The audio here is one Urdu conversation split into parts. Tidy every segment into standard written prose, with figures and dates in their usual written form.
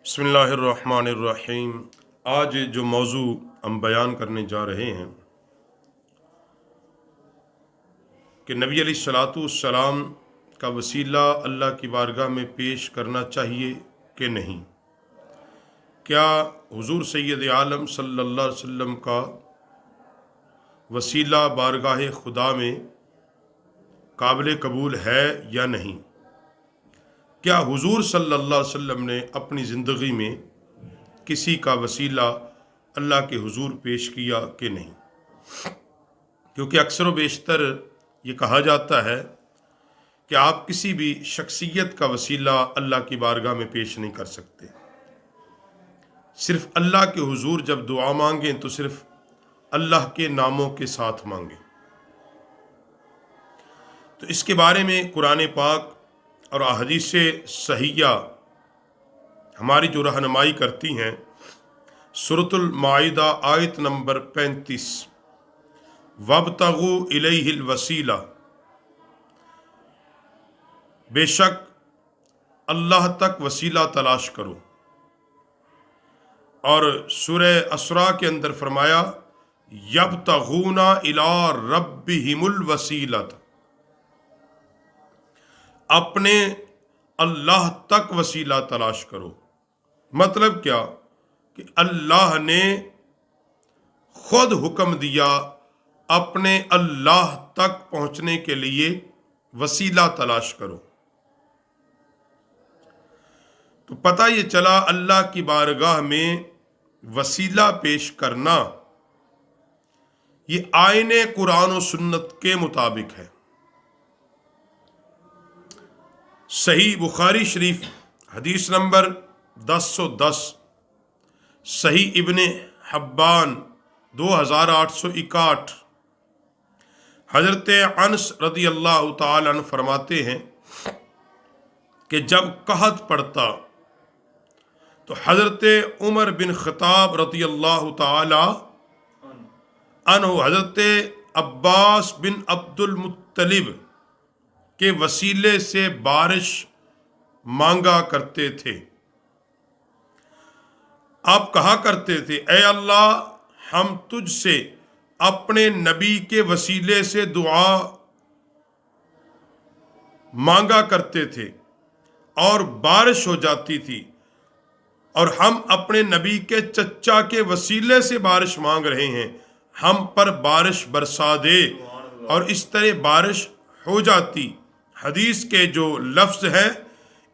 بسم اللہ الرحمن الرحیم۔ آج جو موضوع ہم بیان کرنے جا رہے ہیں کہ نبی علیہ الصلاۃ والسلام کا وسیلہ اللہ کی بارگاہ میں پیش کرنا چاہیے کہ نہیں۔ کیا حضور سید عالم صلی اللہ علیہ وسلم کا وسیلہ بارگاہ خدا میں قابل قبول ہے یا نہیں؟ کیا حضور صلی اللہ علیہ وسلم نے اپنی زندگی میں کسی کا وسیلہ اللہ کے حضور پیش کیا کہ نہیں؟ کیونکہ اکثر و بیشتر یہ کہا جاتا ہے کہ آپ کسی بھی شخصیت کا وسیلہ اللہ کی بارگاہ میں پیش نہیں کر سکتے۔ صرف اللہ کے حضور جب دعا مانگیں تو صرف اللہ کے ناموں کے ساتھ مانگیں۔ تو اس کے بارے میں قرآن پاک اور احادیث صحیحہ ہماری جو رہنمائی کرتی ہیں، سورۃ المائدہ آیت نمبر 35، وَابْتَغُوا إِلَيْهِ الْوَسِيلَةَ، بے شک اللہ تک وسیلہ تلاش کرو۔ اور سورہ اسراء کے اندر فرمایا یبتغون الی ربہم الوسیلۃ، اپنے اللہ تک وسیلہ تلاش کرو۔ مطلب کیا کہ اللہ نے خود حکم دیا اپنے اللہ تک پہنچنے کے لیے وسیلہ تلاش کرو۔ تو پتہ یہ چلا اللہ کی بارگاہ میں وسیلہ پیش کرنا یہ آئین قرآن و سنت کے مطابق ہے۔ صحیح بخاری شریف حدیث نمبر 1010، صحیح ابن حبان 2861، حضرت انس رضی اللہ تعالی عنہ فرماتے ہیں کہ جب قحط پڑتا تو حضرت عمر بن خطاب رضی اللہ تعالی عنہ حضرت عباس بن عبد المطلب کے وسیلے سے بارش مانگا کرتے تھے۔ آپ کہا کرتے تھے اے اللہ، ہم تجھ سے اپنے نبی کے وسیلے سے دعا مانگا کرتے تھے اور بارش ہو جاتی تھی، اور ہم اپنے نبی کے چچا کے وسیلے سے بارش مانگ رہے ہیں، ہم پر بارش برسا دے۔ اور اس طرح بارش ہو جاتی۔ حدیث کے جو لفظ ہے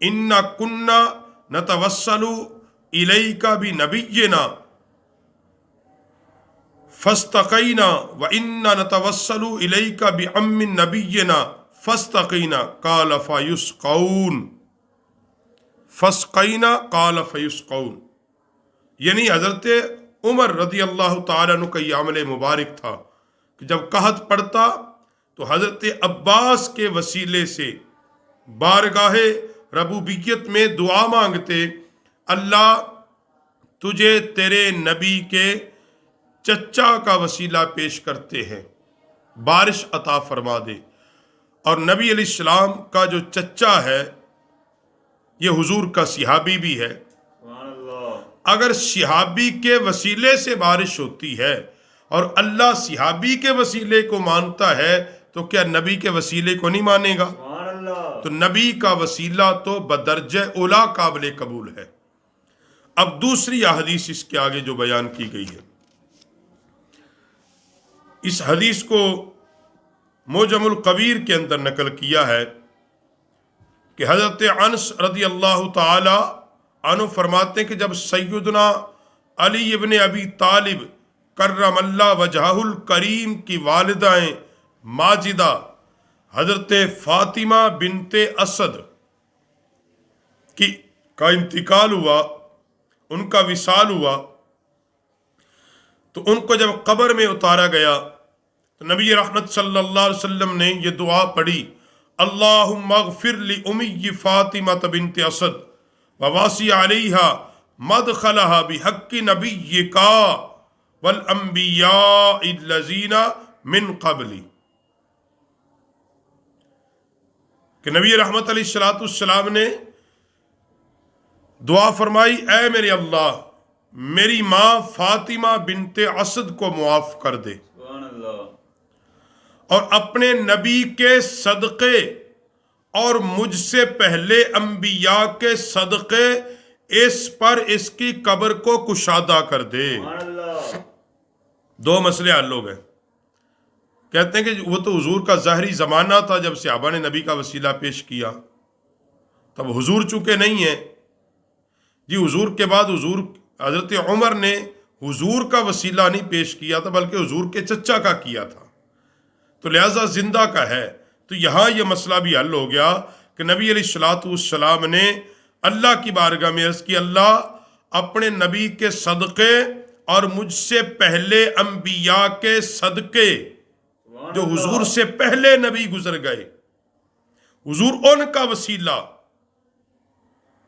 اِنَّا كُنَّا نَتَوَسَّلُ إِلَيْكَ بِنَبِيِّنَا فَاسْتَقِينَا وَإِنَّا نَتَوَسَّلُ إِلَيْكَ بِعَمِّ نَبِيِّنَا فَاسْتَقِينَا قَالَ فَيُسْقَوْنَ فَاسْقَيْنَا قَالَ فَيُسْقَوْنَ، یعنی حضرت عمر رضی اللہ تعالیٰ عنہ کا یہ عمل مبارک تھا کہ جب قحط پڑتا تو حضرت عباس کے وسیلے سے بارگاہ ربوبیت میں دعا مانگتے، اللہ تجھے تیرے نبی کے چچا کا وسیلہ پیش کرتے ہیں، بارش عطا فرما دے۔ اور نبی علیہ السلام کا جو چچا ہے یہ حضور کا صحابی بھی ہے۔ اگر صحابی کے وسیلے سے بارش ہوتی ہے اور اللہ صحابی کے وسیلے کو مانتا ہے تو کیا نبی کے وسیلے کو نہیں مانے گا؟ تو نبی کا وسیلہ تو بدرجہ اولا قابل قبول ہے۔ اب دوسری حدیث اس کے آگے جو بیان کی گئی ہے، اس حدیث کو معجم الکبیر کے اندر نقل کیا ہے کہ حضرت انس رضی اللہ تعالی عنہ فرماتے ہیں کہ جب سیدنا علی ابن ابی طالب کرم اللہ وجہہ الکریم کی والدائیں ماجدہ حضرت فاطمہ بنت اسد کا انتقال ہوا، ان کا وصال ہوا، تو ان کو جب قبر میں اتارا گیا تو نبی رحمت صلی اللہ علیہ وسلم نے یہ دعا پڑھی، اللہم اغفر لأمی فاطمہ بنت اسد وواسی علیہا مدخلہا بحق نبیکا والانبیاء الذین من قبلی، کہ نبی رحمت علیہ السلام نے دعا فرمائی اے میرے اللہ میری ماں فاطمہ بنت اسد کو معاف کر دے اور اپنے نبی کے صدقے اور مجھ سے پہلے انبیاء کے صدقے اس پر اس کی قبر کو کشادہ کر دے۔ دو مسئلے حل ہو گئے۔ کہتے ہیں کہ وہ تو حضور کا ظاہری زمانہ تھا جب صحابہ نے نبی کا وسیلہ پیش کیا، تب حضور چونکہ نہیں ہے جی، حضور کے بعد حضور حضرت عمر نے حضور کا وسیلہ نہیں پیش کیا تھا بلکہ حضور کے چچا کا کیا تھا، تو لہذا زندہ کا ہے۔ تو یہاں یہ مسئلہ بھی حل ہو گیا کہ نبی علیہ الصلوۃ والسلام نے اللہ کی بارگاہ میں عرض کی اللہ اپنے نبی کے صدقے اور مجھ سے پہلے انبیاء کے صدقے جو حضور سے پہلے نبی گزر گئے، حضور ان کا وسیلہ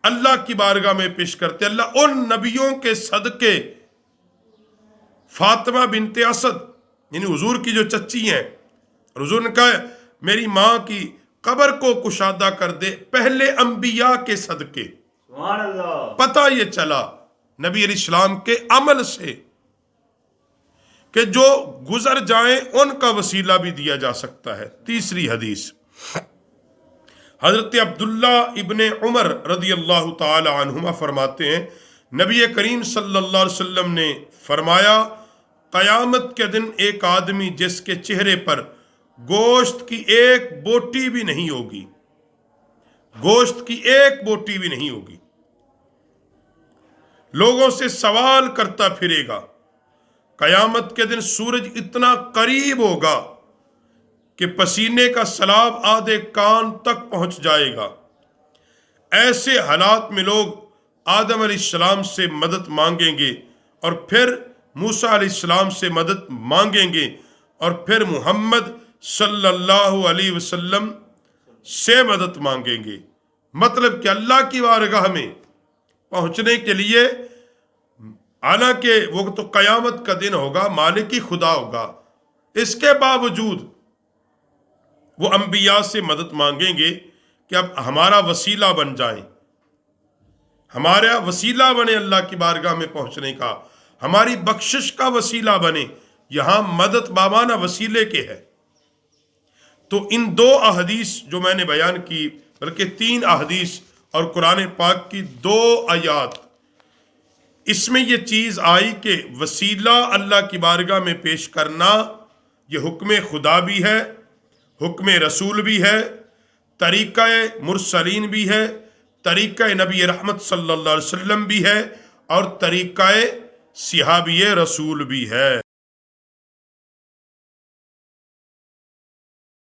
اللہ کی بارگاہ میں پیش کرتے، اللہ ان نبیوں کے صدقے فاطمہ بنت اسد یعنی حضور کی جو چچی ہیں، اور حضور نے کہا میری ماں کی قبر کو کشادہ کر دے پہلے انبیاء کے صدقے۔ سبحان اللہ۔ پتہ یہ چلا نبی علیہ السلام کے عمل سے کہ جو گزر جائیں ان کا وسیلہ بھی دیا جا سکتا ہے۔ تیسری حدیث حضرت عبداللہ ابن عمر رضی اللہ تعالی عنہما فرماتے ہیں نبی کریم صلی اللہ علیہ وسلم نے فرمایا قیامت کے دن ایک آدمی جس کے چہرے پر گوشت کی ایک بوٹی بھی نہیں ہوگی، گوشت کی ایک بوٹی بھی نہیں ہوگی، لوگوں سے سوال کرتا پھرے گا۔ قیامت کے دن سورج اتنا قریب ہوگا کہ پسینے کا سیلاب آدھے کان تک پہنچ جائے گا۔ ایسے حالات میں لوگ آدم علیہ السلام سے مدد مانگیں گے اور پھر موسیٰ علیہ السلام سے مدد مانگیں گے اور پھر محمد صلی اللہ علیہ وسلم سے مدد مانگیں گے۔ مطلب کہ اللہ کی بارگاہ میں پہنچنے کے لیے حالانکہ وہ تو قیامت کا دن ہوگا، مالک ہی خدا ہوگا، اس کے باوجود وہ انبیاء سے مدد مانگیں گے کہ اب ہمارا وسیلہ بن جائیں، ہمارا وسیلہ بنے اللہ کی بارگاہ میں پہنچنے کا، ہماری بخشش کا وسیلہ بنے۔ یہاں مدد بامانہ وسیلے کے ہے۔ تو ان دو احادیث جو میں نے بیان کی بلکہ 3 احادیث اور قرآن پاک کی 2 آیات، اس میں یہ چیز آئی کہ وسیلہ اللہ کی بارگاہ میں پیش کرنا یہ حکم خدا بھی ہے، حکم رسول بھی ہے، طریقہ مرسلین بھی ہے، طریقہ نبی رحمت صلی اللہ علیہ وسلم بھی ہے اور طریقہ صحابی رسول بھی ہے۔